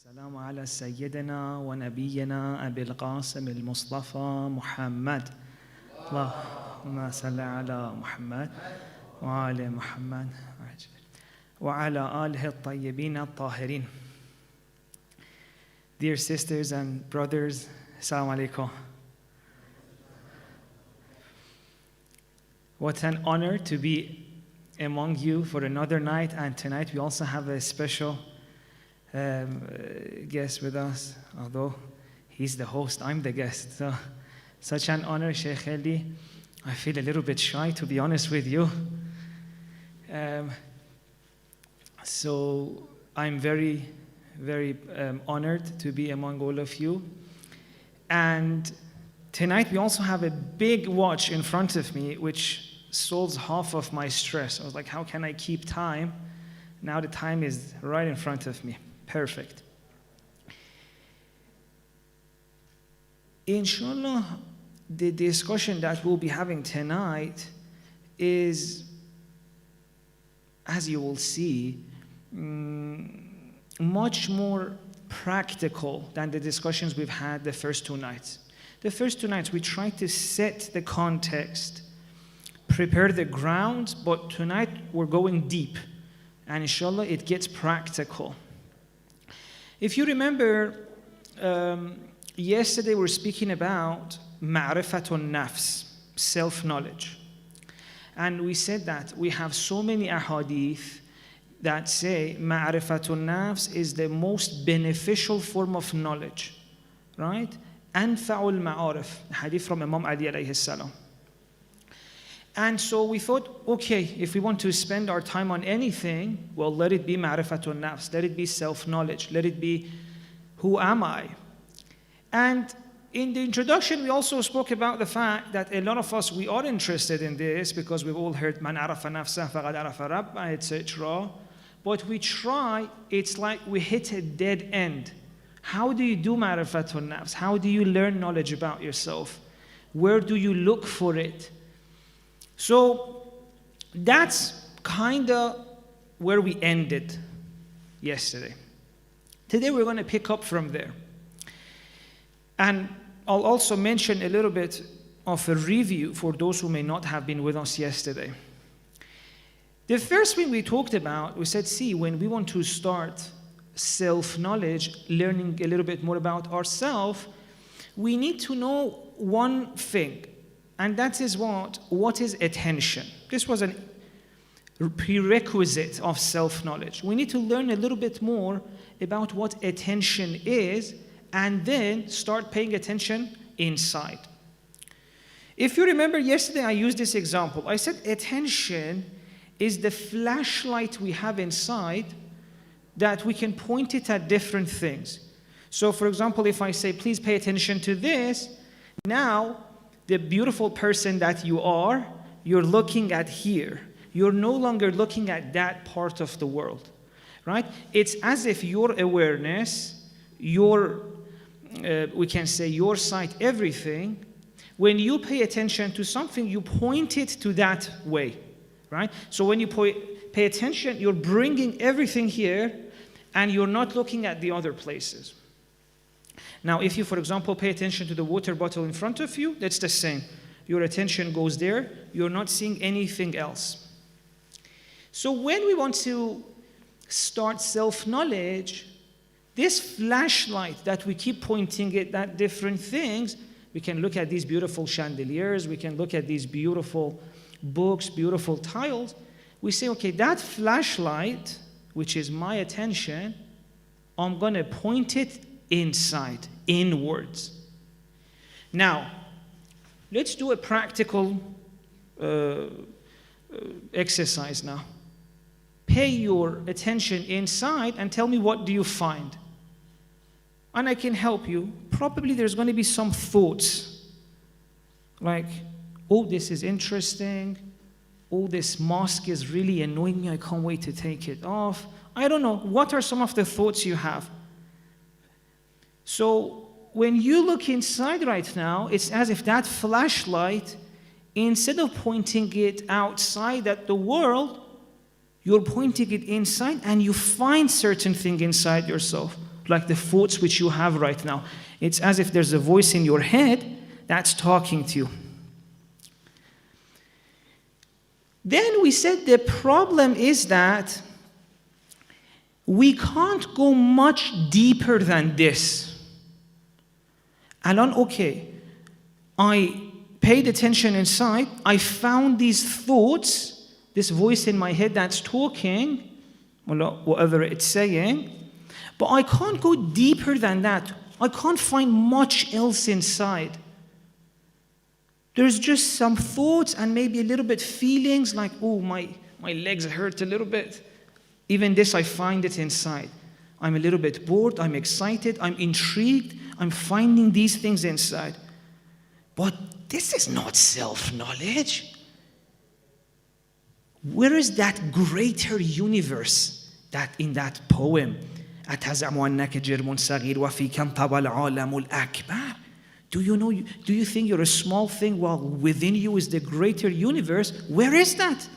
السلام على سيدنا ونبينا أبي القاسم المصطفى محمد اللهم صل على محمد وآل محمد وعلى آله الطيبين الطاهرين. Dear sisters and brothers, Assalamu alaikum. What an honor to be among you for another night, and tonight we also have a special guest with us, although he's the host, I'm the guest. So, such an honor, Sheikh Ali. I feel a little bit shy, to be honest with you. So I'm very, very honored to be among all of you. And tonight we also have a big watch in front of me, which solves half of my stress. I was like, how can I keep time? Now the time is right in front of me. Perfect. Inshallah, the discussion that we'll be having tonight is, as you will see, much more practical than the discussions we've had the first two nights. The first two nights we tried to set the context, prepare the ground, but tonight we're going deep, and inshallah it gets practical. If you remember, yesterday we were speaking about ma'rifatun nafs, self-knowledge. And we said that we have so many ahadith that say ma'rifatun nafs is the most beneficial form of knowledge, right? Anfa'ul ma'arif, hadith from Imam Ali alayhi salam. And so we thought, okay, if we want to spend our time on anything, well, let it be ma'rifatun nafs, let it be self-knowledge, let it be who am I? And in the introduction, we also spoke about the fact that a lot of us, we are interested in this because we've all heard man arafa nafsah faqad arafa rabbah, etc. But we try, it's like we hit a dead end. How do you do ma'rifatun nafs? How do you learn knowledge about yourself? Where do you look for it? So that's kind of where we ended yesterday. Today we're going to pick up from there. And I'll also mention a little bit of a review for those who may not have been with us yesterday. The first thing we talked about, we said, see, when we want to start self-knowledge, learning a little bit more about ourselves, we need to know one thing. And that is what is attention? This was a prerequisite of self-knowledge. We need to learn a little bit more about what attention is and then start paying attention inside. If you remember yesterday, I used this example. I said attention is the flashlight we have inside that we can point it at different things. So for example, if I say, please pay attention to this, now the beautiful person that you are, you're looking at here. You're no longer looking at that part of the world, right? It's as if your awareness, we can say your sight, everything, when you pay attention to something, you point it to that way, right? So when you pay attention, you're bringing everything here and you're not looking at the other places. Now, if you, for example, pay attention to the water bottle in front of you, that's the same. Your attention goes there. You're not seeing anything else. So when we want to start self-knowledge, this flashlight that we keep pointing it at different things, we can look at these beautiful chandeliers, we can look at these beautiful books, beautiful tiles. We say, okay, that flashlight, which is my attention, I'm going to point it inside, inwards. Now, let's do a practical exercise now. Pay your attention inside and tell me, what do you find? And I can help you. Probably there's going to be some thoughts like, oh, this is interesting. Oh, this mask is really annoying me. I can't wait to take it off. I don't know. What are some of the thoughts you have? So when you look inside right now, it's as if that flashlight, instead of pointing it outside at the world, you're pointing it inside and you find certain thing inside yourself. like the thoughts which you have right now. It's as if there's a voice in your head that's talking to you. Then we said the problem is that we can't go much deeper than this. Alon, okay, I paid attention inside, I found these thoughts, this voice in my head that's talking, whatever it's saying, but I can't go deeper than that. I can't find much else inside. There's just some thoughts and maybe a little bit feelings like, oh, my legs hurt a little bit. Even this, I find it inside. I'm a little bit bored, I'm excited, I'm intrigued, I'm finding these things inside. But this is not self-knowledge. Where is that greater universe that in that poem? Do you think you're a small thing while within you is the greater universe? Where is that?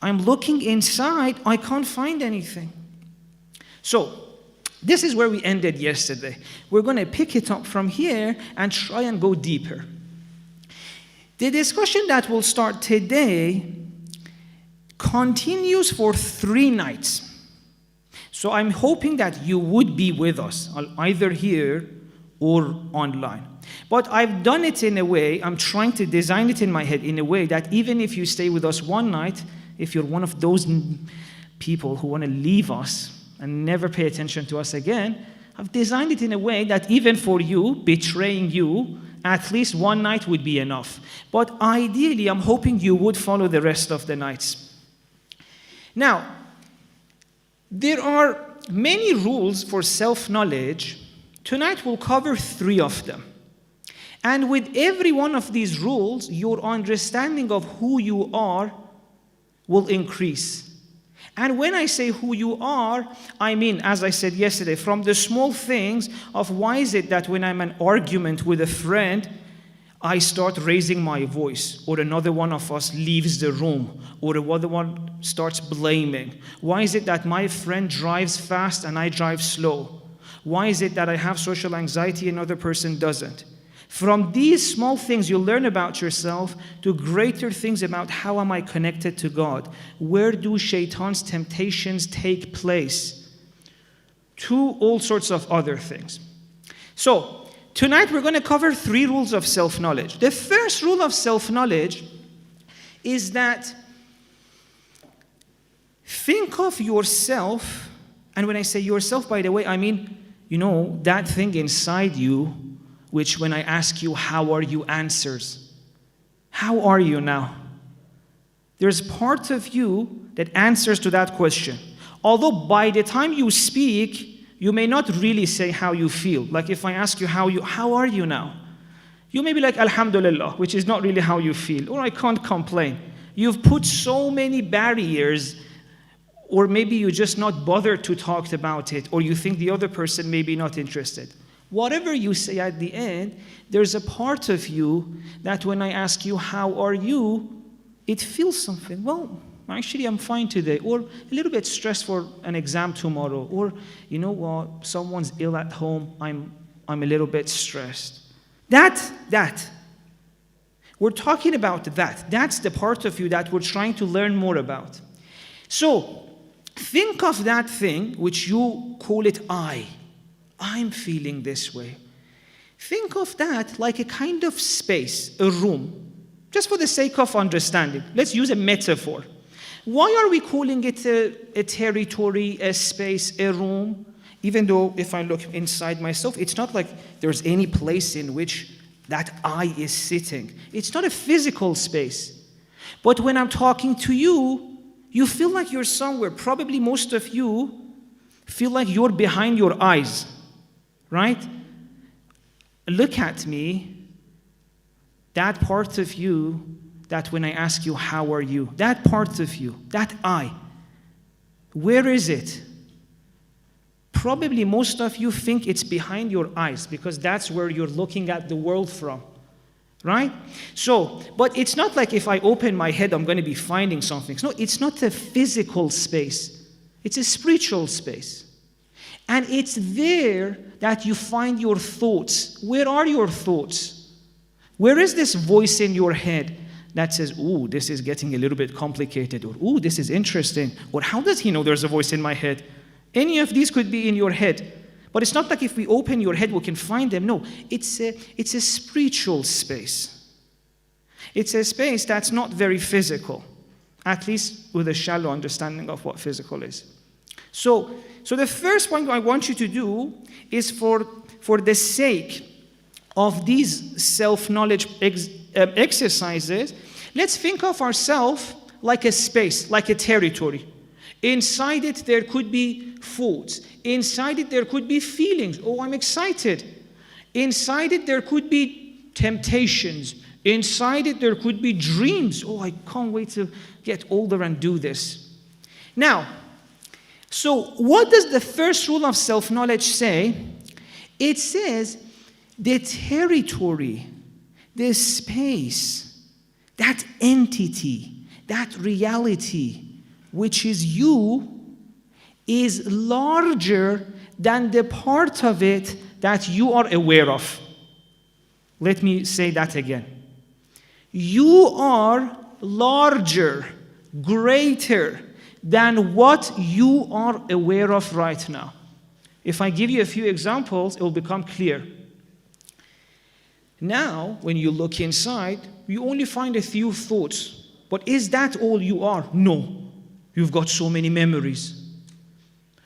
I'm looking inside, I can't find anything. So, this is where we ended yesterday. We're going to pick it up from here and try and go deeper. The discussion that will start today continues for 3 nights. So I'm hoping that you would be with us, either here or online. But I've done it in a way, I'm trying to design it in my head in a way that even if you stay with us one night, if you're one of those people who want to leave us and never pay attention to us again, I've designed it in a way that even for you, betraying you, at least one night would be enough. But ideally, I'm hoping you would follow the rest of the nights. Now, there are many rules for self-knowledge. Tonight we'll cover 3 of them. And with every one of these rules, your understanding of who you are will increase. And when I say who you are, I mean, as I said yesterday, from the small things of why is it that when I'm in an argument with a friend, I start raising my voice, or another one of us leaves the room, or another one starts blaming. Why is it that my friend drives fast and I drive slow? Why is it that I have social anxiety and another person doesn't? From these small things you learn about yourself to greater things about how am I connected to God? Where do shaitan's temptations take place? To all sorts of other things. So, tonight we're going to cover 3 rules of self-knowledge. The first rule of self-knowledge is that think of yourself, and when I say yourself, by the way, I mean, that thing inside you, which when I ask you, how are you, answers. How are you now? There's part of you that answers to that question. Although by the time you speak, you may not really say how you feel. Like if I ask you, how are you now? You may be like, Alhamdulillah, which is not really how you feel. Or I can't complain. You've put so many barriers, or maybe you just not bothered to talk about it, or you think the other person may be not interested. Whatever you say at the end, there's a part of you that when I ask you, how are you, it feels something. Well, actually, I'm fine today. Or a little bit stressed for an exam tomorrow. Or, you know what, someone's ill at home, I'm a little bit stressed. That. We're talking about that. That's the part of you that we're trying to learn more about. So, think of that thing which you call it I'm feeling this way. Think of that like a kind of space, a room, just for the sake of understanding. Let's use a metaphor. Why are we calling it a territory, a space, a room? Even though if I look inside myself, it's not like there's any place in which that I is sitting. It's not a physical space. But when I'm talking to you, you feel like you're somewhere. Probably most of you feel like you're behind your eyes. Right? Look at me. That part of you, that when I ask you, how are you? That part of you, that I, where is it? Probably most of you think it's behind your eyes because that's where you're looking at the world from. Right? So, but it's not like if I open my head, I'm going to be finding something. No, it's not a physical space. It's a spiritual space. And it's there that you find your thoughts. Where are your thoughts? Where is this voice in your head that says, ooh, this is getting a little bit complicated, or ooh, this is interesting, or how does he know there's a voice in my head? Any of these could be in your head. But it's not like if we open your head, we can find them. No, it's a spiritual space. It's a space that's not very physical, at least with a shallow understanding of what physical is. So the first point I want you to do is for the sake of these self-knowledge exercises, let's think of ourselves like a space, like a territory. Inside it, there could be thoughts. Inside it, there could be feelings. Oh, I'm excited. Inside it, there could be temptations. Inside it, there could be dreams. Oh, I can't wait to get older and do this. Now, so what does the first rule of self-knowledge say? It says the territory, the space, that entity, that reality, which is you, is larger than the part of it that you are aware of. Let me say that again. You are larger, greater than what you are aware of right now. If I give you a few examples, it will become clear. Now, when you look inside, you only find a few thoughts. But is that all you are? No. You've got so many memories.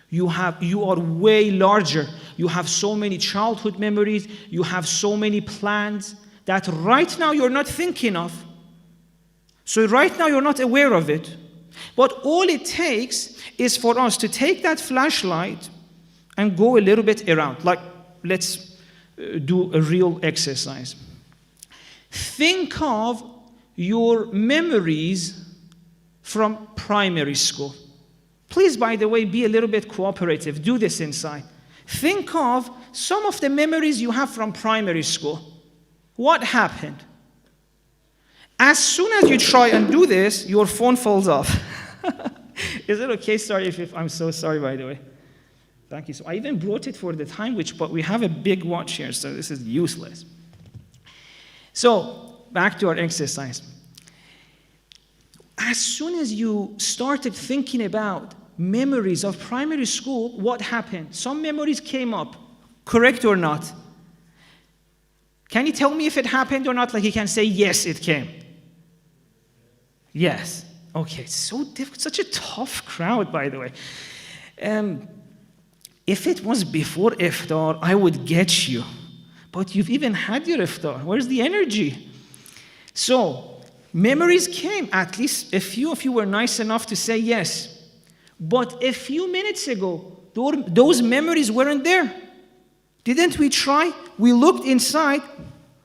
You are way larger. You have so many childhood memories. You have so many plans that right now you're not thinking of. So right now you're not aware of it. But all it takes is for us to take that flashlight and go a little bit around. Like, let's do a real exercise. Think of your memories from primary school. Please, by the way, be a little bit cooperative. Do this inside. Think of some of the memories you have from primary school. What happened? As soon as you try and do this, your phone falls off. Is it okay? Sorry if I'm so sorry, by the way. Thank you. So I even brought it for the time, but we have a big watch here, so this is useless. So back to our exercise. As soon as you started thinking about memories of primary school, what happened? Some memories came up, correct or not? Can you tell me if it happened or not? Like you can say, yes, it came. Yes. Okay, it's so difficult. Such a tough crowd, by the way. If it was before iftar, I would get you. But you've even had your iftar. Where's the energy? So, memories came. At least a few of you were nice enough to say yes. But a few minutes ago, those memories weren't there. Didn't we try? We looked inside.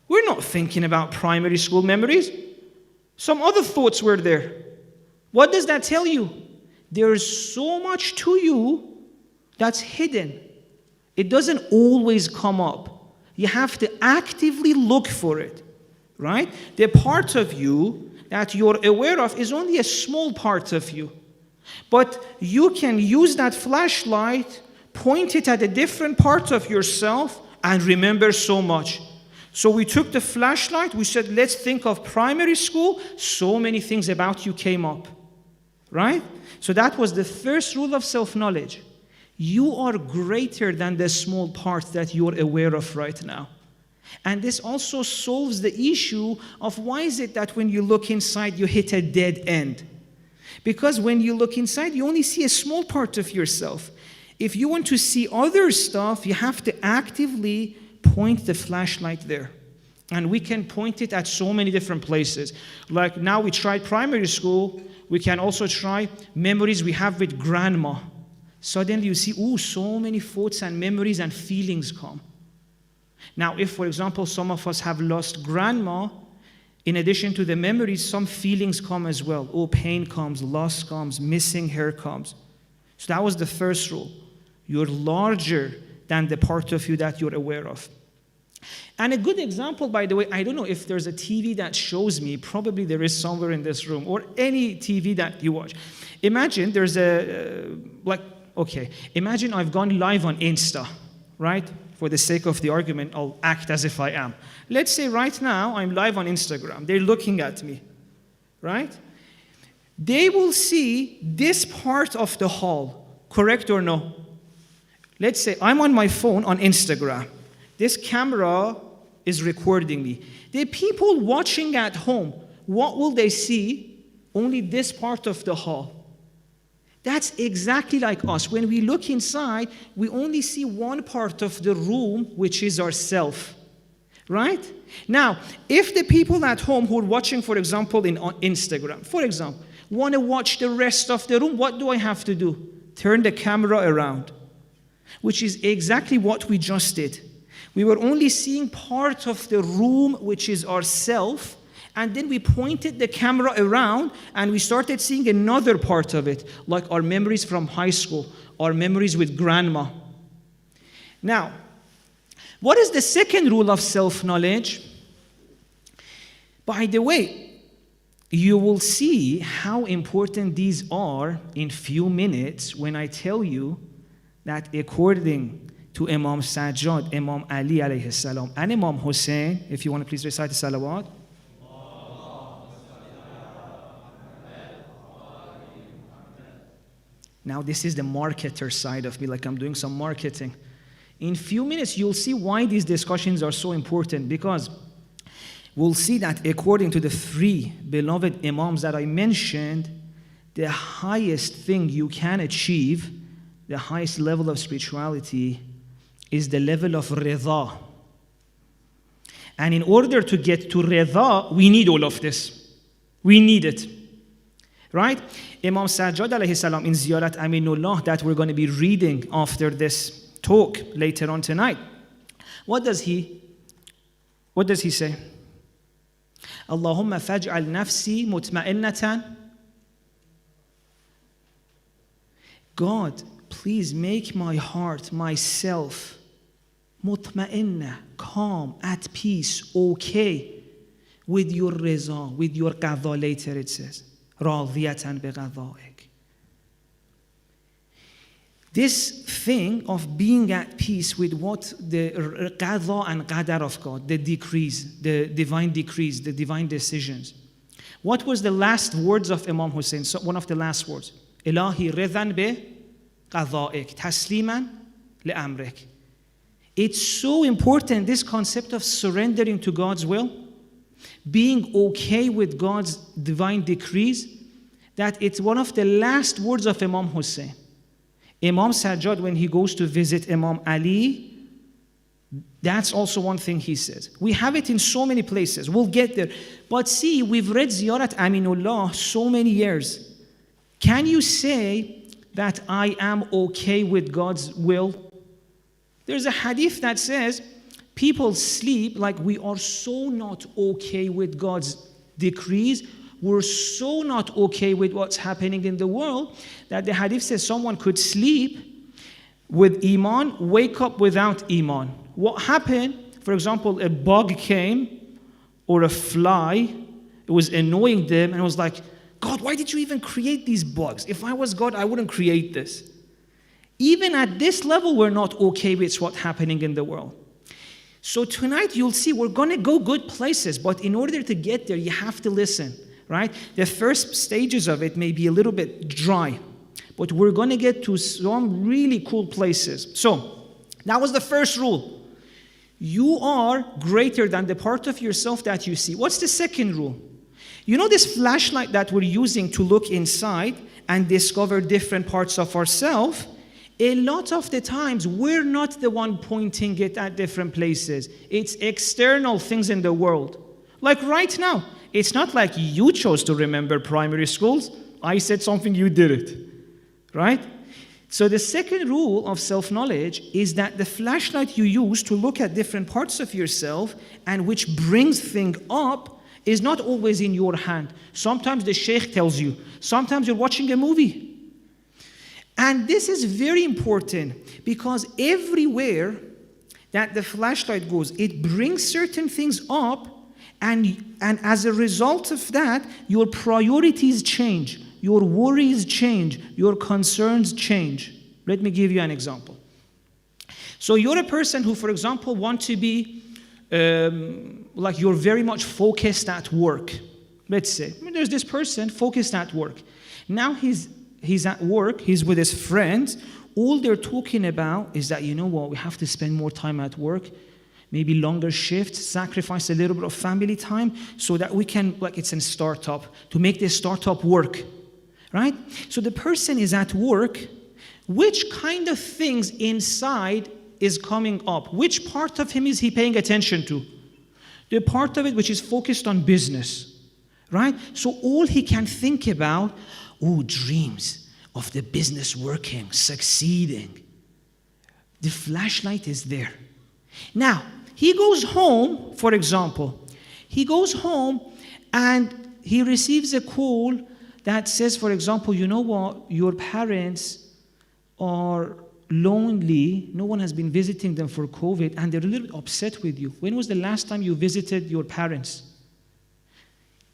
We're not thinking about primary school memories. Some other thoughts were there. What does that tell you? There is so much to you that's hidden. It doesn't always come up. You have to actively look for it, right? The part of you that you're aware of is only a small part of you. But you can use that flashlight, point it at a different part of yourself, and remember so much. So we took the flashlight, we said, let's think of primary school. So many things about you came up, right? So that was the first rule of self-knowledge. You are greater than the small part that you're aware of right now. And this also solves the issue of why is it that when you look inside, you hit a dead end? Because when you look inside, you only see a small part of yourself. If you want to see other stuff, you have to actively point the flashlight there. And we can point it at so many different places. Like now we tried primary school, we can also try memories we have with grandma. Suddenly you see, ooh, so many thoughts and memories and feelings come. Now, if, for example, some of us have lost grandma, in addition to the memories, some feelings come as well. Oh, pain comes, loss comes, missing her comes. So that was the first rule. You're larger than the part of you that you're aware of. And a good example, by the way, I don't know if there's a TV that shows me, probably there is somewhere in this room, or any TV that you watch. Imagine there's okay, imagine I've gone live on Insta, right? For the sake of the argument, I'll act as if I am. Let's say right now I'm live on Instagram. They're looking at me, right? They will see this part of the hall, correct or no? Let's say I'm on my phone on Instagram. This camera is recording me. The people watching at home, what will they see? Only this part of the hall. That's exactly like us. When we look inside, we only see one part of the room, which is ourself, right? Now, if the people at home who are watching, for example, on Instagram, for example, want to watch the rest of the room, what do I have to do? Turn the camera around, which is exactly what we just did. We were only seeing part of the room, which is ourself, and then we pointed the camera around and we started seeing another part of it, like our memories from high school, our memories with grandma. Now, what is the second rule of self-knowledge? By the way, you will see how important these are in few minutes when I tell you that according to Imam Sajjad, Imam Ali alayhi salam, and Imam Hussein, if you want to please recite the salawat. Now this is the marketer side of me, like I'm doing some marketing. In few minutes, you'll see why these discussions are so important, because we'll see that according to the three beloved Imams that I mentioned, the highest thing you can achieve, the highest level of spirituality, is the level of rida. And in order to get to rida, we need all of this. We need it. Right? Imam Sajjad alayhi salam in Ziyarat Aminullah that we're going to be reading after this talk later on tonight. What does he say? Allahumma faj'al nafsi mutma'innatan. God, please make my heart, myself, mutma'inna, calm, at peace, okay, with your riza, with your qadha, later it says. راضية بقضائك. This thing of being at peace with what the qadha and qadar of God, the decrees, the divine decrees, the divine decisions. What was the last words of Imam Hussein? So one of the last words. إلهي رضا بقضائك تسليما لأمرك. It's so important, this concept of surrendering to God's will, being okay with God's divine decrees, that it's one of the last words of Imam Hussein. Imam Sajjad, when he goes to visit Imam Ali, that's also one thing he says. We have it in so many places. We'll get there. But see, we've read Ziyarat Aminullah so many years. Can you say that I am okay with God's will? There's a hadith that says, people sleep like we are so not okay with God's decrees. We're so not okay with what's happening in the world that the hadith says someone could sleep with iman, wake up without iman. What happened? For example, a bug came or a fly. It was annoying them and it was like, God, why did you even create these bugs? If I was God, I wouldn't create this. Even at this level, we're not okay with what's happening in the world. So tonight you'll see we're going to go good places, but in order to get there, you have to listen, right? The first stages of it may be a little bit dry, but we're going to get to some really cool places. So that was the first rule. You are greater than the part of yourself that you see. What's the second rule? You know this flashlight that we're using to look inside and discover different parts of ourselves? A lot of the times, we're not the one pointing it at different places. It's external things in the world. Like right now, it's not like you chose to remember primary schools. I said something, you did it, right? So the second rule of self-knowledge is that the flashlight you use to look at different parts of yourself and which brings things up is not always in your hand. Sometimes the sheikh tells you. Sometimes you're watching a movie. And this is very important because everywhere that the flashlight goes, it brings certain things up, and as a result of that, your priorities change, your worries change, your concerns change. Let me give you an example. So you're a person who, for example, want to be like you're very much focused at work. Let's say there's this person focused at work. Now he's at work, he's with his friends. All they're talking about is that, you know what, we have to spend more time at work, maybe longer shifts, sacrifice a little bit of family time so that we can, like it's a startup, to make this startup work, right? So the person is at work. Which kind of things inside is coming up? Which part of him is he paying attention to? The part of it which is focused on business, right? So all he can think about, dreams of the business working, succeeding. The flashlight is there. Now, he goes home, for example. He goes home and he receives a call that says, for example, you know what, your parents are lonely, no one has been visiting them for COVID, and they're a little upset with you. When was the last time you visited your parents?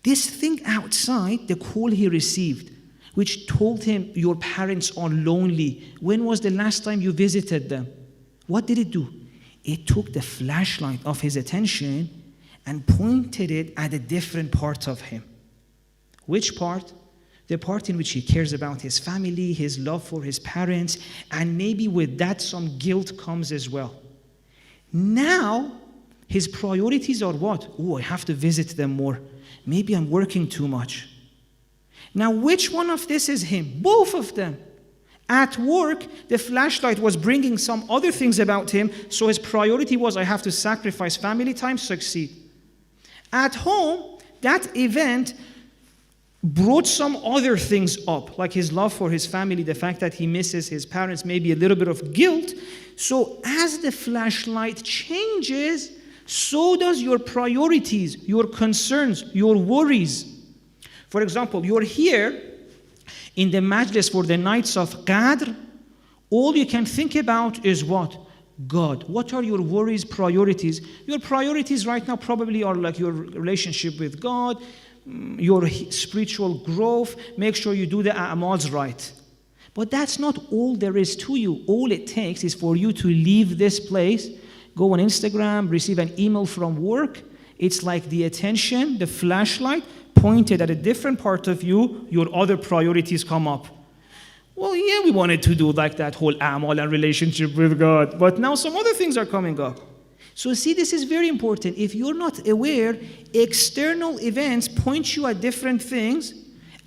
This thing outside, the call he received, which told him your parents are lonely, when was the last time you visited them? What did it do? It took the flashlight of his attention and pointed it at a different part of him. Which part? The part in which he cares about his family, his love for his parents, and maybe with that some guilt comes as well. Now, his priorities are what? I have to visit them more. Maybe I'm working too much. Now, which one of this is him? Both of them. At work, the flashlight was bringing some other things about him, so his priority was, I have to sacrifice family time, succeed. At home, that event brought some other things up, like his love for his family, the fact that he misses his parents, maybe a little bit of guilt. So as the flashlight changes, so does your priorities, your concerns, your worries. For example, you're here in the majlis for the nights of Qadr. All you can think about is what? God. What are your worries, priorities? Your priorities right now probably are like your relationship with God, your spiritual growth, make sure you do the a'mals right. But that's not all there is to you. All it takes is for you to leave this place, go on Instagram, receive an email from work. It's like the attention, the flashlight, pointed at a different part of you, your other priorities come up. Well, yeah, we wanted to do like that whole a'mal and relationship with God, but now some other things are coming up. So see, this is very important. If you're not aware, external events point you at different things,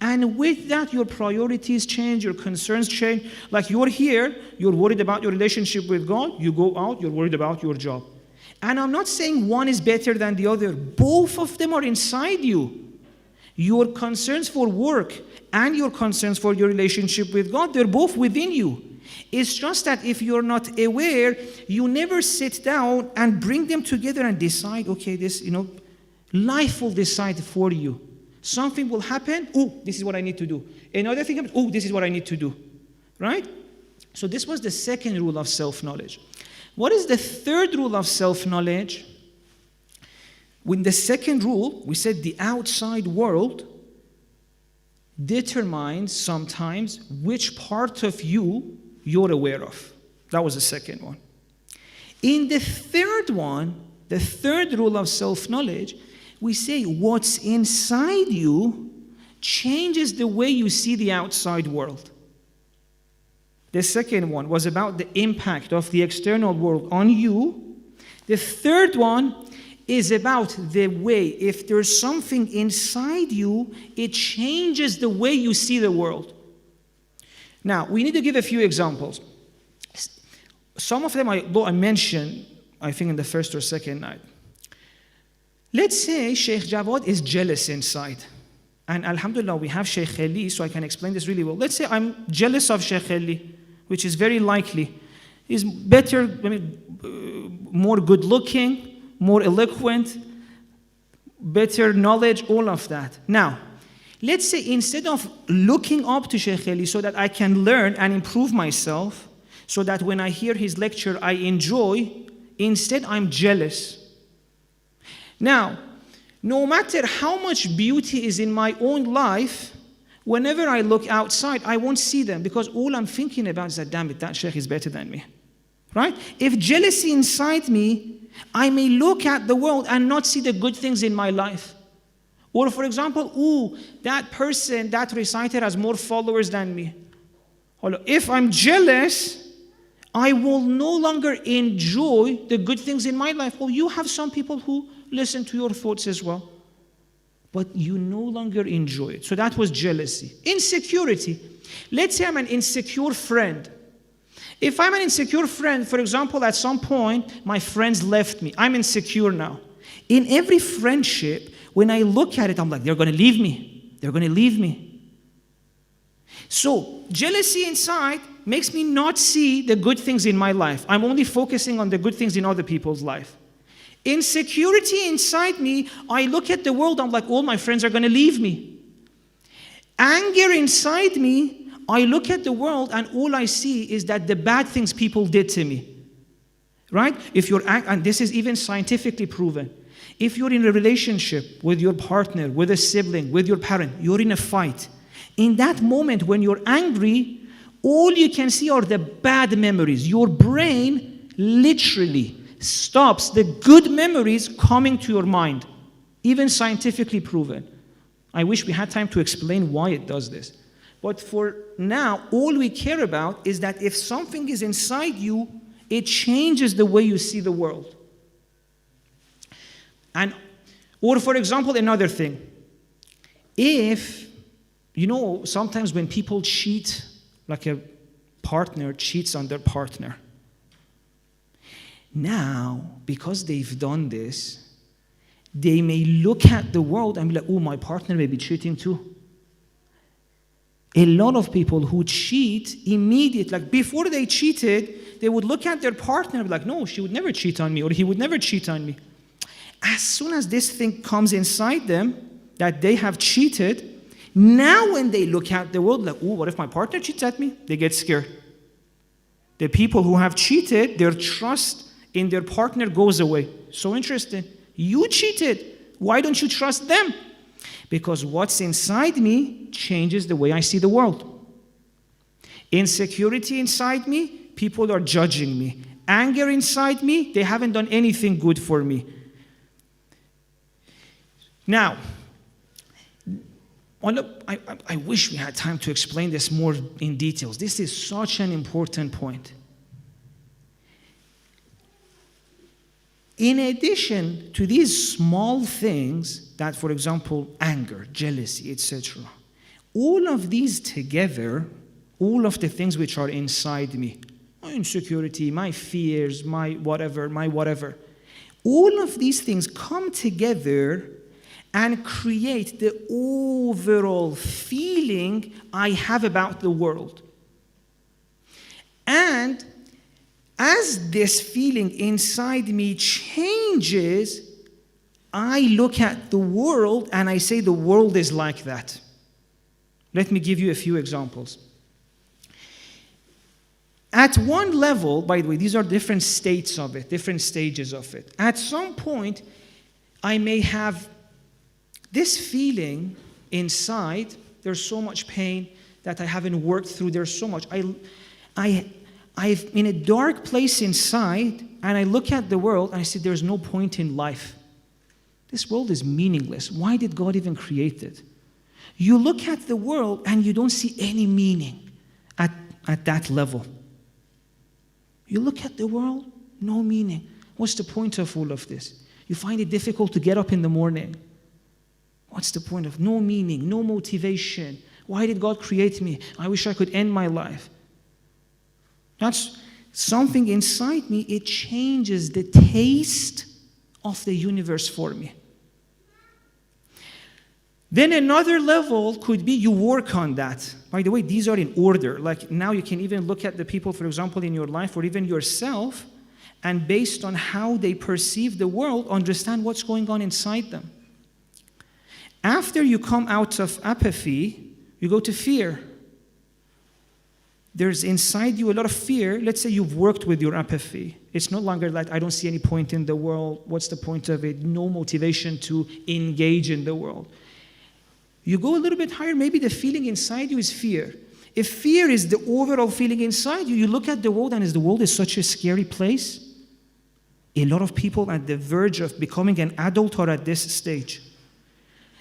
and with that, your priorities change, your concerns change. Like you're here, you're worried about your relationship with God, you go out, you're worried about your job. And I'm not saying one is better than the other. Both of them are inside you. Your concerns for work and your concerns for your relationship with God, they're both within you. It's just that if you're not aware, you never sit down and bring them together and decide, okay, this, life will decide for you. Something will happen, this is what I need to do. Another thing happens, this is what I need to do. Right? So this was the second rule of self-knowledge. What is the third rule of self-knowledge? With the second rule, we said the outside world determines sometimes which part of you you're aware of. That was the second one. In the third one, the third rule of self-knowledge, we say what's inside you changes the way you see the outside world. The second one was about the impact of the external world on you. The third one is about the way, if there's something inside you, it changes the way you see the world. Now, we need to give a few examples. Some of them I mentioned, I think, in the first or second night. Let's say Sheikh Jawad is jealous inside. And alhamdulillah, we have Sheikh Ali, so I can explain this really well. Let's say I'm jealous of Sheikh Ali, which is very likely. He's better, more good looking, more eloquent, better knowledge, all of that. Now, let's say instead of looking up to Sheikh Ali so that I can learn and improve myself, so that when I hear his lecture I enjoy, instead I'm jealous. Now, no matter how much beauty is in my own life, Whenever I look outside, I won't see them because all I'm thinking about is that, damn it, that sheikh is better than me. Right? If jealousy inside me, I may look at the world and not see the good things in my life. Or for example, that person, that reciter has more followers than me. If I'm jealous, I will no longer enjoy the good things in my life. Well, you have some people who listen to your thoughts as well, but you no longer enjoy it. So that was jealousy. Insecurity. Let's say I'm an insecure friend. If I'm an insecure friend, for example, at some point, my friends left me. I'm insecure now. In every friendship, when I look at it, I'm like, they're going to leave me. They're going to leave me. So jealousy inside makes me not see the good things in my life. I'm only focusing on the good things in other people's life. Insecurity inside me, I look at the world, I'm like, all my friends are going to leave me. Anger inside me, I look at the world and all I see is that the bad things people did to me. Right? And this is even scientifically proven. If you're in a relationship with your partner, with a sibling, with your parent, you're in a fight. In that moment when you're angry, all you can see are the bad memories. Your brain literally stops the good memories coming to your mind. Even scientifically proven. I wish we had time to explain why it does this. But for now, all we care about is that if something is inside you, it changes the way you see the world. Or for example, another thing. If, sometimes when people cheat, like a partner cheats on their partner. Now, because they've done this, they may look at the world and be like, my partner may be cheating too. A lot of people who cheat immediately, like before they cheated, they would look at their partner and be like, no, she would never cheat on me, or he would never cheat on me. As soon as this thing comes inside them, that they have cheated, now when they look at the world, like, what if my partner cheats at me? They get scared. The people who have cheated, their trust in their partner goes away. So interesting. You cheated. Why don't you trust them? Because what's inside me changes the way I see the world. Insecurity inside me, people are judging me. Anger inside me, they haven't done anything good for me. Now, I wish we had time to explain this more in details. This is such an important point. In addition to these small things that, for example, anger, jealousy, etc., all of these together, all of the things which are inside me, my insecurity, my fears, my whatever, all of these things come together and create the overall feeling I have about the world. And as this feeling inside me changes, I look at the world and I say the world is like that. Let me give you a few examples. At one level, by the way, these are different states of it, different stages of it. At some point, I may have this feeling inside, there's so much pain that I haven't worked through, there's so much. I'm in a dark place inside, and I look at the world, and I say, there's no point in life. This world is meaningless. Why did God even create it? You look at the world, and you don't see any meaning at that level. You look at the world, no meaning. What's the point of all of this? You find it difficult to get up in the morning. What's the point of no meaning, no motivation? Why did God create me? I wish I could end my life. That's something inside me. It changes the taste of the universe for me. Then another level could be you work on that. By the way, these are in order. Like now you can even look at the people, for example, in your life or even yourself, and based on how they perceive the world, understand what's going on inside them. After you come out of apathy, you go to fear. There's inside you a lot of fear. Let's say you've worked with your apathy. It's no longer like, I don't see any point in the world. What's the point of it? No motivation to engage in the world. You go a little bit higher, maybe the feeling inside you is fear. If fear is the overall feeling inside you, you look at the world and the world is such a scary place. A lot of people at the verge of becoming an adult are at this stage.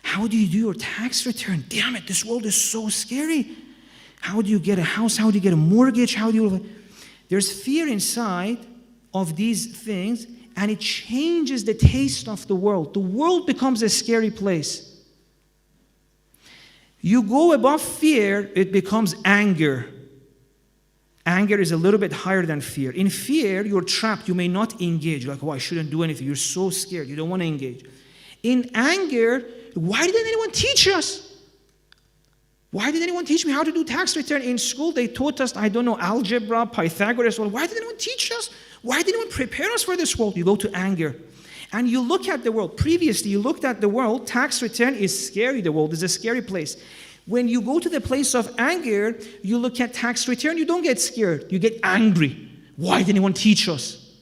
How do you do your tax return? Damn it, this world is so scary. How do you get a house? How do you get a mortgage? There's fear inside of these things, and it changes the taste of the world. The world becomes a scary place. You go above fear, it becomes anger. Anger is a little bit higher than fear. In fear, you're trapped. You may not engage. You're like, oh, I shouldn't do anything. You're so scared. You don't want to engage. In anger, why didn't anyone teach us? Why did anyone teach me how to do tax return? In school, they taught us, I don't know, algebra, Pythagoras. Well, why did anyone teach us? Why did anyone prepare us for this world? You go to anger. And you look at the world. Previously, you looked at the world. Tax return is scary. The world is a scary place. When you go to the place of anger, you look at tax return, you don't get scared. You get angry. Why did anyone teach us?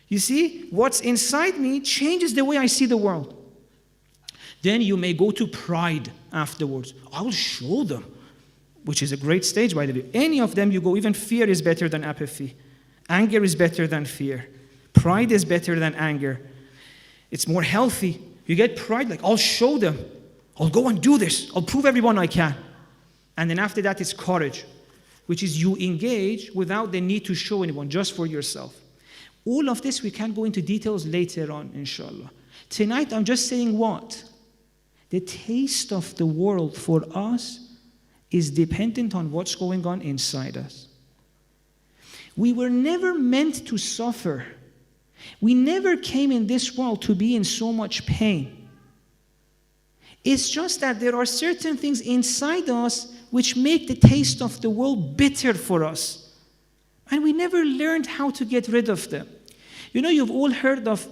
You see, what's inside me changes the way I see the world. Then you may go to pride afterwards. I'll show them, which is a great stage, by the way. Any of them you go, even fear is better than apathy. Anger is better than fear. Pride is better than anger. It's more healthy. You get pride, like, I'll show them. I'll go and do this. I'll prove everyone I can. And then after that, it's courage, which is you engage without the need to show anyone, just for yourself. All of this, we can go into details later on, inshallah. Tonight, I'm just saying what? The taste of the world for us is dependent on what's going on inside us. We were never meant to suffer. We never came in this world to be in so much pain. It's just that there are certain things inside us which make the taste of the world bitter for us. And we never learned how to get rid of them. You know, you've all heard of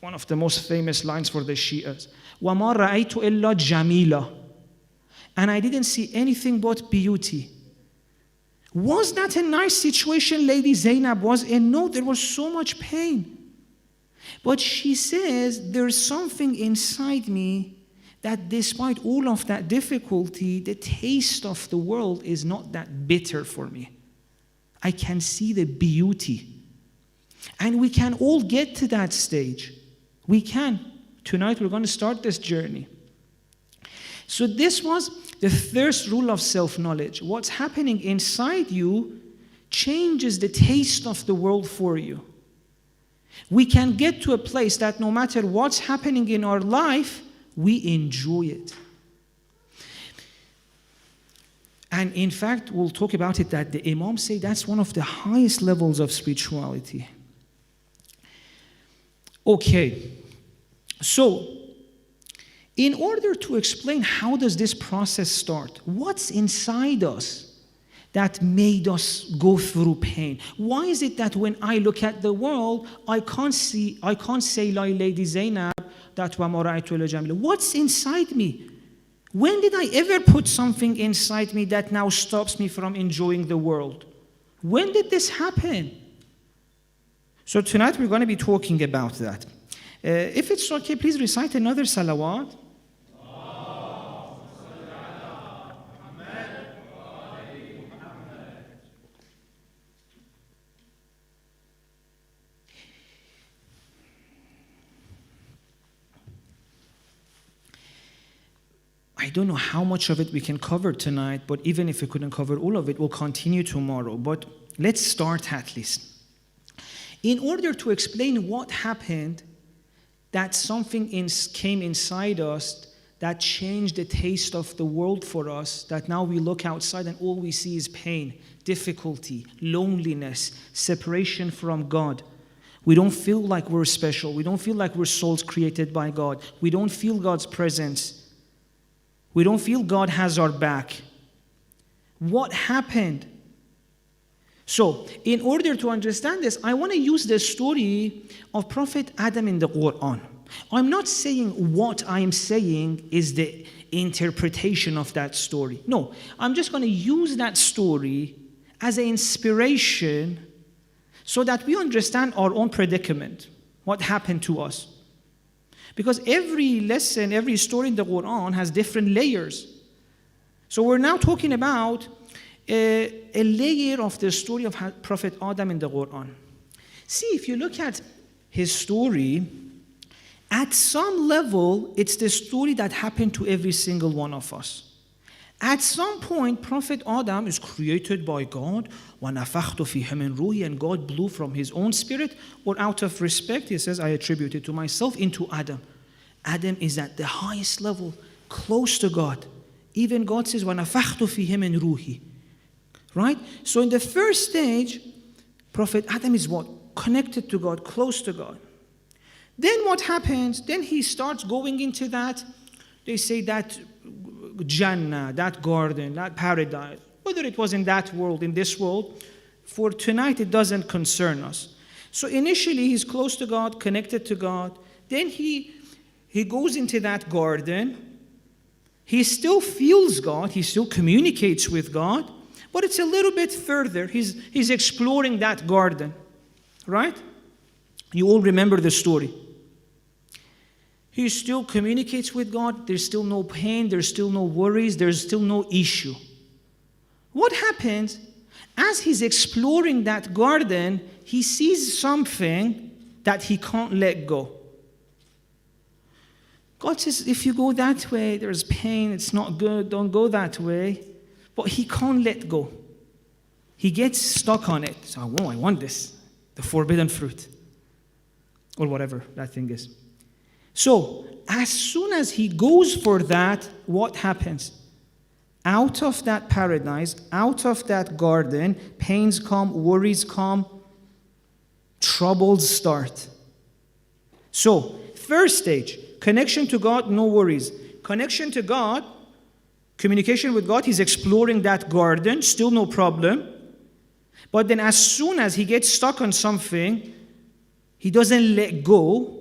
one of the most famous lines for the Shias. وَمَا رَأَيْتُ إِلَّا جَمِيلًا. And I didn't see anything but beauty. Was that a nice situation Lady Zainab was in? No, there was so much pain. But she says, there's something inside me that despite all of that difficulty, the taste of the world is not that bitter for me. I can see the beauty. And we can all get to that stage. We can. Tonight we're going to start this journey. So this was the first rule of self-knowledge. What's happening inside you changes the taste of the world for you. We can get to a place that no matter what's happening in our life, we enjoy it. And in fact, we'll talk about it, that the Imams say that's one of the highest levels of spirituality. Okay, so in order to explain how does this process start, what's inside us that made us go through pain? Why is it that when I look at the world, I can't say like Lady Zainab, that وَمَا رَأَيْتُ إِلَّا جَمِيلًا? What's inside me? When did I ever put something inside me that now stops me from enjoying the world? When did this happen? So tonight we're going to be talking about that. If it's okay, please recite another salawat. I don't know how much of it we can cover tonight, but even if we couldn't cover all of it, we'll continue tomorrow. But let's start at least. In order to explain what happened, that something came inside us that changed the taste of the world for us, that now we look outside and all we see is pain, difficulty, loneliness, separation from God. We don't feel like we're special. We don't feel like we're souls created by God. We don't feel God's presence. We don't feel God has our back. What happened? So, in order to understand this, I want to use the story of Prophet Adam in the Quran. I'm not saying what I'm saying is the interpretation of that story. No, I'm just going to use that story as an inspiration so that we understand our own predicament, what happened to us. Because every lesson, every story in the Quran has different layers. So we're now talking about a layer of the story of Prophet Adam in the Quran. See, if you look at his story, at some level, it's the story that happened to every single one of us. At some point, Prophet Adam is created by God, وَنَفَخْتُ فِيهِ مِنْ رُوحِي, and God blew from his own spirit, or out of respect, he says, I attribute it to myself, into Adam. Adam is at the highest level, close to God. Even God says, وَنَفَخْتُ فِيهِ مِنْ رُوحِي. Right? So in the first stage, Prophet Adam is what? Connected to God, close to God. Then what happens? Then he starts going into that, they say that Jannah, that garden, that paradise, whether it was in that world, in this world, for tonight it doesn't concern us. So initially he's close to God, connected to God. Then he goes into that garden. He still feels God, he still communicates with God, but it's a little bit further. He's exploring that garden, right? You all remember the story. He still communicates with God. There's still no pain. There's still no worries. There's still no issue. What happens? As he's exploring that garden, he sees something that he can't let go. God says, if you go that way, there's pain. It's not good. Don't go that way. But he can't let go. He gets stuck on it. So, I want this. The forbidden fruit. Or whatever that thing is. So, as soon as he goes for that, what happens? Out of that paradise, out of that garden, pains come, worries come, troubles start. So, first stage, connection to God, no worries. Connection to God, communication with God, he's exploring that garden, still no problem. But then as soon as he gets stuck on something, he doesn't let go.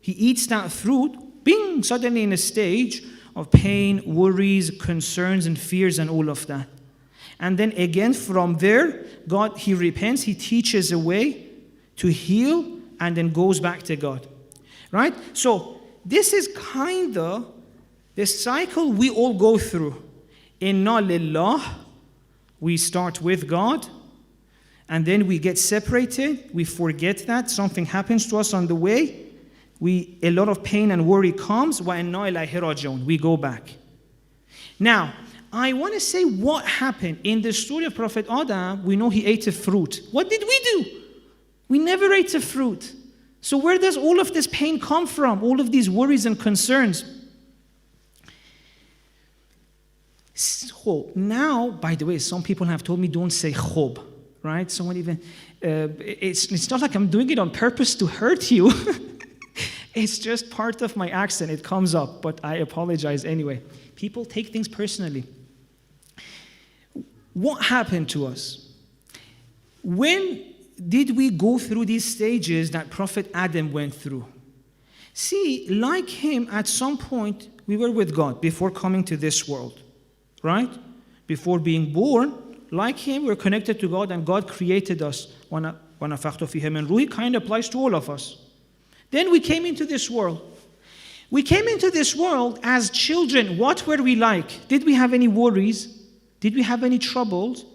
He eats that fruit, bing, suddenly in a stage of pain, worries, concerns, and fears, and all of that. And then again from there, God, he repents, he teaches a way to heal, and then goes back to God. Right? So this is kind of the cycle we all go through. Inna lillah, we start with God, and then we get separated, we forget that, something happens to us on the way, a lot of pain and worry comes, وَإِنَّا إِلَيْهِ رَاجِعُونَ, we go back. Now, I want to say what happened. In the story of Prophet Adam, we know he ate a fruit. What did we do? We never ate a fruit. So where does all of this pain come from? All of these worries and concerns? So now, by the way, some people have told me don't say khob, right? Someone even, it's not like I'm doing it on purpose to hurt you. It's just part of my accent. It comes up, but I apologize anyway. People take things personally. What happened to us? When did we go through these stages that Prophet Adam went through? See, like him, at some point, we were with God before coming to this world, right? Before being born, like him, we're connected to God, and God created us. وَنَفَخْتُ فِيهِ مِنْ رُوحِي kind of applies to all of us. Then we came into this world. We came into this world as children. What were we like? Did we have any worries? Did we have any troubles?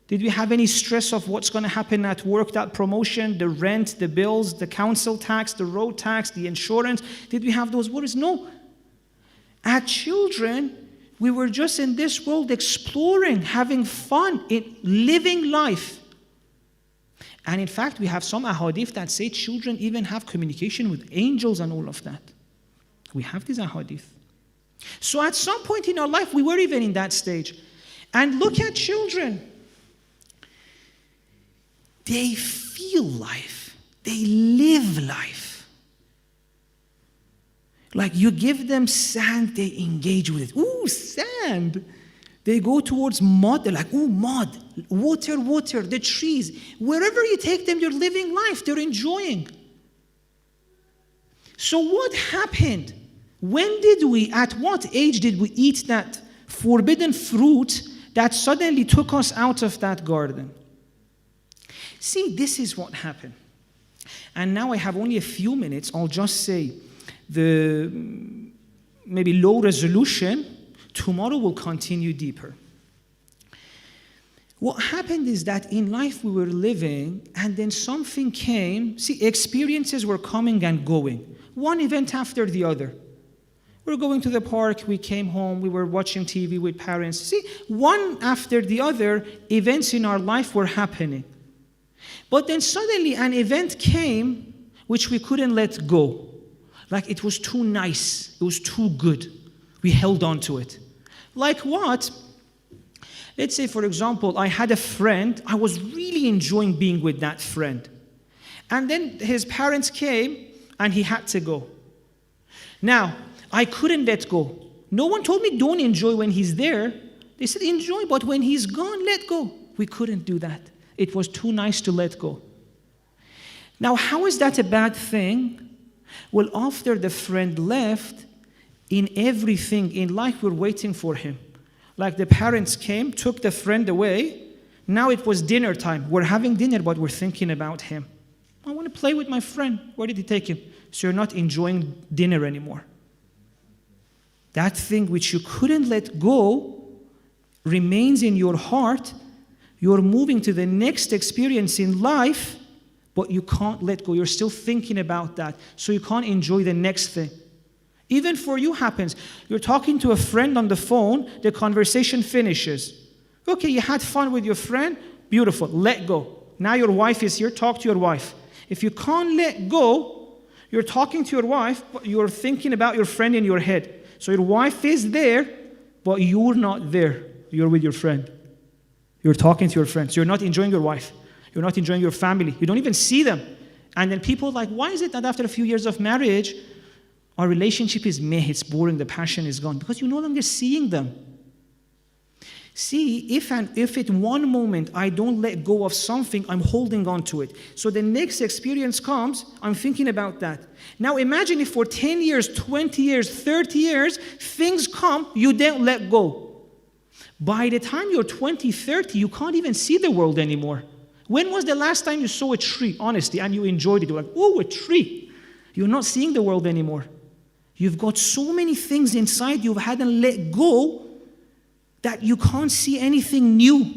Did we have any stress of what's going to happen at work, that promotion, the rent, the bills, the council tax, the road tax, the insurance? Did we have those worries? No. As children, we were just in this world exploring, having fun, living life. And in fact, we have some ahadith that say children even have communication with angels and all of that. We have these ahadith. So at some point in our life, we were even in that stage. And look at children. They feel life. They live life. Like you give them sand, they engage with it. Ooh, sand. They go towards mud. They're like, ooh, mud. Water, water, the trees. Wherever you take them, they're living life. They're enjoying. So what happened? When did we, at what age did we eat that forbidden fruit that suddenly took us out of that garden? See, this is what happened. And now I have only a few minutes. I'll just say the maybe low resolution, tomorrow will continue deeper. What happened is that in life we were living, and then something came. See, experiences were coming and going, one event after the other. We were going to the park, we came home, we were watching TV with parents. See, one after the other, events in our life were happening. But then suddenly an event came which we couldn't let go. Like it was too nice, it was too good. We held on to it. Like what? Let's say, for example, I had a friend, I was really enjoying being with that friend. And then his parents came and he had to go. Now, I couldn't let go. No one told me don't enjoy when he's there. They said enjoy, but when he's gone, let go. We couldn't do that. It was too nice to let go. Now, how is that a bad thing? Well, after the friend left, in everything in life, we're waiting for him. Like the parents came, took the friend away. Now it was dinner time. We're having dinner, but we're thinking about him. I want to play with my friend. Where did he take him? So you're not enjoying dinner anymore. That thing which you couldn't let go remains in your heart. You're moving to the next experience in life, but you can't let go. You're still thinking about that, so you can't enjoy the next thing. Even for you happens. You're talking to a friend on the phone, the conversation finishes. Okay, you had fun with your friend, beautiful, let go. Now your wife is here, talk to your wife. If you can't let go, you're talking to your wife, but you're thinking about your friend in your head. So your wife is there, but you're not there. You're with your friend. You're talking to your friend. So you're not enjoying your wife. You're not enjoying your family. You don't even see them. And then people are like, why is it that after a few years of marriage, our relationship is meh, it's boring, the passion is gone? Because you're no longer seeing them. See, if at one moment I don't let go of something, I'm holding on to it. So the next experience comes, I'm thinking about that. Now imagine if for 10 years, 20 years, 30 years, things come, you don't let go. By the time you're 20, 30, you can't even see the world anymore. When was the last time you saw a tree, honestly, and you enjoyed it? You're like, oh, a tree. You're not seeing the world anymore. You've got so many things inside you hadn't let go that you can't see anything new.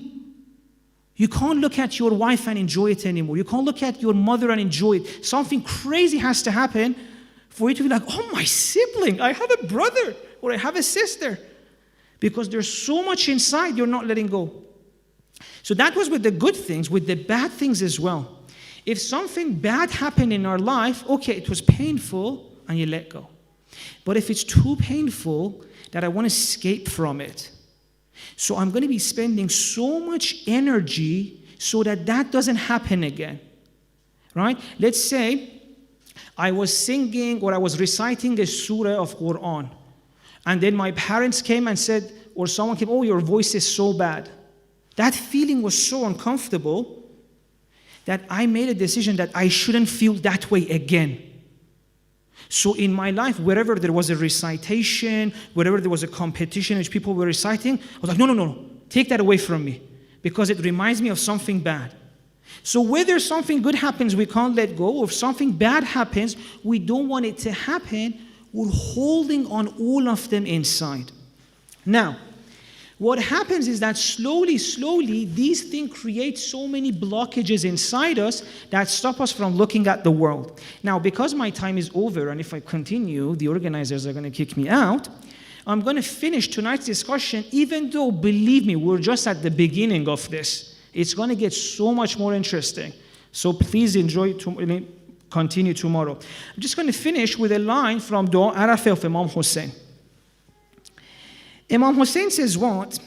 You can't look at your wife and enjoy it anymore. You can't look at your mother and enjoy it. Something crazy has to happen for you to be like, oh, my sibling, I have a brother or I have a sister. Because there's so much inside you're not letting go. So that was with the good things, with the bad things as well. If something bad happened in our life, okay, it was painful and you let go. But if it's too painful that I want to escape from it, so I'm going to be spending so much energy so that that doesn't happen again, right? Let's say I was singing or I was reciting a surah of Quran, and then my parents came and said, or someone came, oh, your voice is so bad. That feeling was so uncomfortable that I made a decision that I shouldn't feel that way again. So in my life, wherever there was a recitation, wherever there was a competition which people were reciting, I was like, no, take that away from me, because it reminds me of something bad. So whether something good happens, we can't let go, or if something bad happens, we don't want it to happen, we're holding on all of them inside. Now, what happens is that slowly, these things create so many blockages inside us that stop us from looking at the world. Now, because my time is over, and if I continue, the organizers are going to kick me out, I'm going to finish tonight's discussion, even though, believe me, we're just at the beginning of this. It's going to get so much more interesting. So please continue tomorrow. I'm just going to finish with a line from Dua Arafah of Imam Hussein. Imam Hussein says what?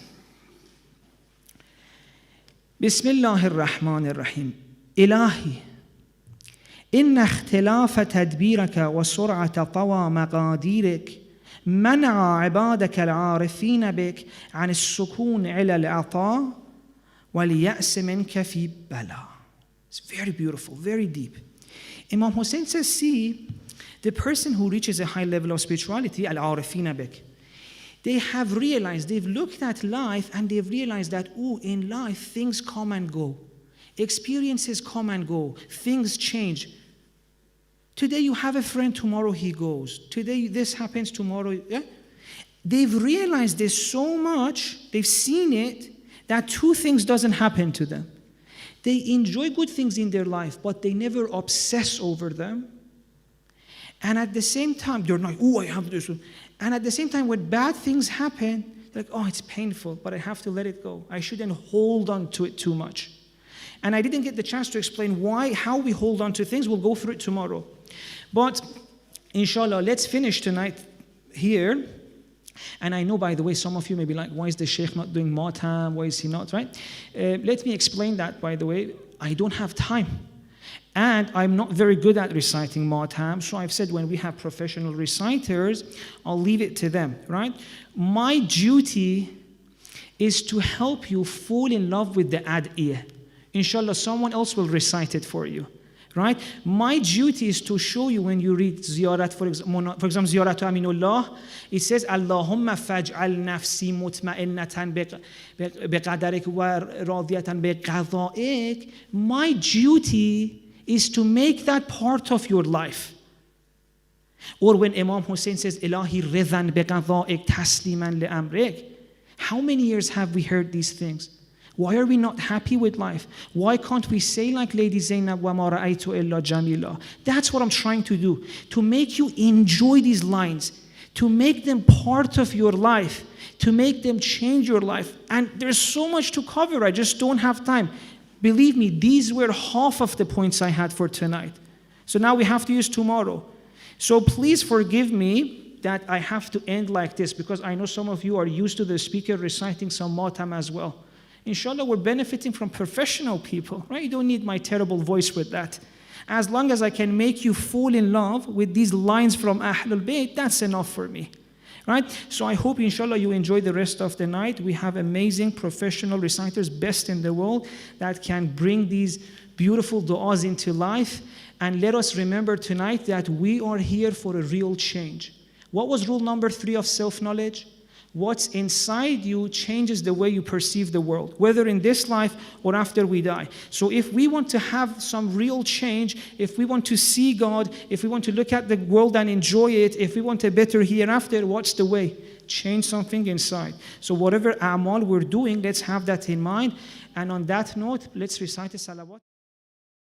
Bismillah ar-Rahman ar-Rahim. Ilahi, inna ikhtilafa tadbiraka wa sur'ata tawa maqadirik منع عبادك العارفين بك عن السكون إلى العطاء واليأس منك في بلاء. It's very beautiful, very deep. Imam Hussein says, see, the person who reaches a high level of spirituality, al-arifina bik, they have realized, they've looked at life and they've realized that, in life things come and go. Experiences come and go. Things change. Today you have a friend, tomorrow he goes. Today this happens, tomorrow. Yeah? They've realized this so much, they've seen it, that two things doesn't happen to them. They enjoy good things in their life, but they never obsess over them. And at the same time, they're like, oh, I have this. And at the same time, when bad things happen, they're like, oh, it's painful, but I have to let it go. I shouldn't hold on to it too much. And I didn't get the chance to explain how we hold on to things. We'll go through it tomorrow. But inshallah, let's finish tonight here. And I know, by the way, some of you may be like, why is the Sheikh not doing Matam? Why is he not, right? Let me explain that, by the way. I don't have time. And I'm not very good at reciting Matam. So I've said when we have professional reciters, I'll leave it to them, right? My duty is to help you fall in love with the ad'iyah. Inshallah, someone else will recite it for you. Right? My duty is to show you when you read ziyarat, for example, ziyarat aminullah, it says, Allahumma faj'al nafsi mutma'innatan biqadarik wa radiyatan biqada'ik. My duty is to make that part of your life. Or when Imam Hussein says, Ilahi ridhan biqada'ik tasliman li amrik. How many years have we heard these things? Why are we not happy with life? Why can't we say like Lady Zainab, وَمَا رَأَيْتُ إِلَّا جَمِيلًا? That's what I'm trying to do, to make you enjoy these lines, to make them part of your life, to make them change your life. And there's so much to cover, I just don't have time. Believe me, these were half of the points I had for tonight. So now we have to use tomorrow. So please forgive me that I have to end like this, because I know some of you are used to the speaker reciting some matam as well. Inshallah, we're benefiting from professional people, right? You don't need my terrible voice with that. As long as I can make you fall in love with these lines from Ahlul Bayt, that's enough for me, right? So I hope, inshallah, you enjoy the rest of the night. We have amazing professional reciters, best in the world, that can bring these beautiful du'as into life. And let us remember tonight that we are here for a real change. What was rule number 3 of self-knowledge? What's inside you changes the way you perceive the world, whether in this life or after we die. So if we want to have some real change, if we want to see God, if we want to look at the world and enjoy it, if we want a better hereafter, what's the way? Change something inside. So whatever a'mal we're doing, let's have that in mind. And on that note, let's recite the salawat.